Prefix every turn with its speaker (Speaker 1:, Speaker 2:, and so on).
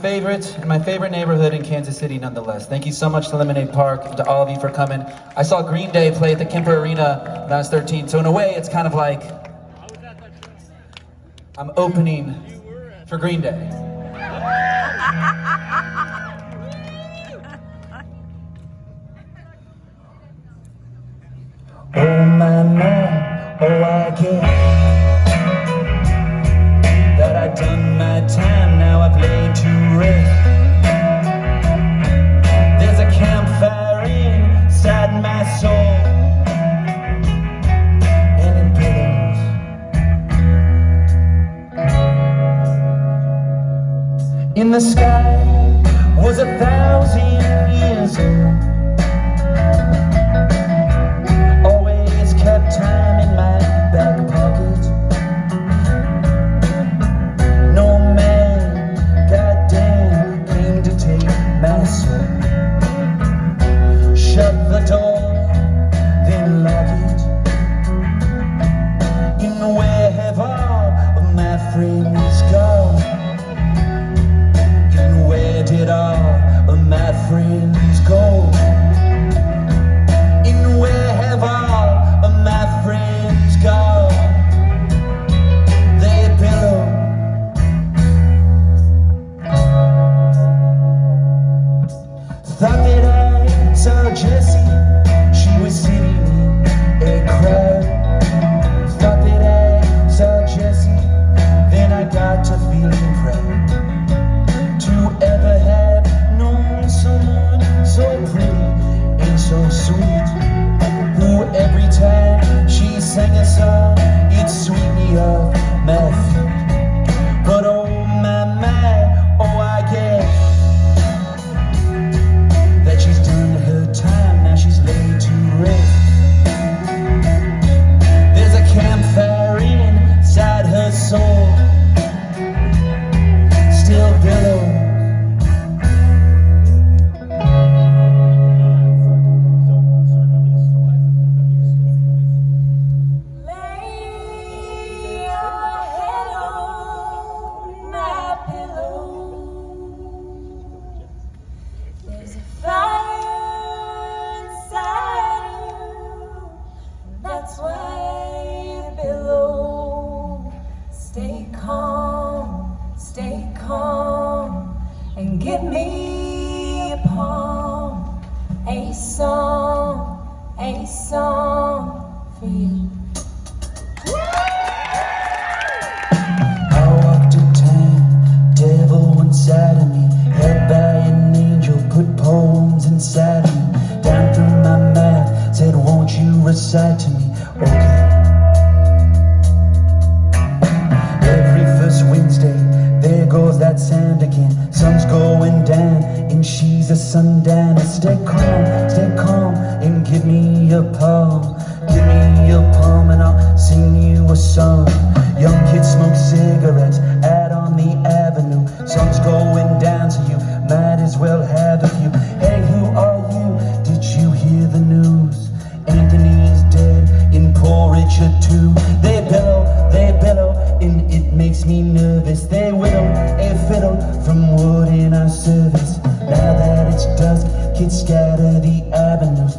Speaker 1: Favorite in my favorite neighborhood in Kansas City nonetheless. Thank you so much to Lemonade Park and to all of you for coming. I saw Green Day play at the Campfire Arena when I was 13, so in a way it's kind of like I'm opening for Green Day. Oh my man, oh I get that I've done my time, now I've laid to rest. There's a campfire inside my soul, and it billows. In the sky was 1,000 years old. Always kept time in my back pocket. No man, goddamn, came to take my soul. Shut the door, then lock it. And where have all of my friends gone? And where did all of my friends go? And where have all of my friends gone? They billow. Thought that I saw Jessie, she was sitting in a crowd. Thought that I saw Jessie, then I got to feeling proud to ever have known someone so pretty and so sweet, who every time she sang a song, it'd sweep me off my feet. But oh my, oh I guess that she's done her time, now she's laid to rest. There's a campfire inside her soul, still billows.
Speaker 2: Stay calm, and give me a poem, a song for you.
Speaker 1: I walked to town, devil inside of me, held by an angel, put poems inside of me. Down through my mouth, said won't you recite to me, okay. Every first Wednesday, there goes that sound again. Sun's going down and she's a sundowner. Stay calm and give me a poem. Give me a poem and I'll sing you a song. Young kids smoke cigarettes out on the avenue. Sun's going down so you might as well have a few. Hey, who are you? Did you hear the news? Anthony's dead and poor Richard too. They billow, and it makes me nervous. They whittle a fiddle from wood in our service. Now that it's dusk, kids scatter the avenues.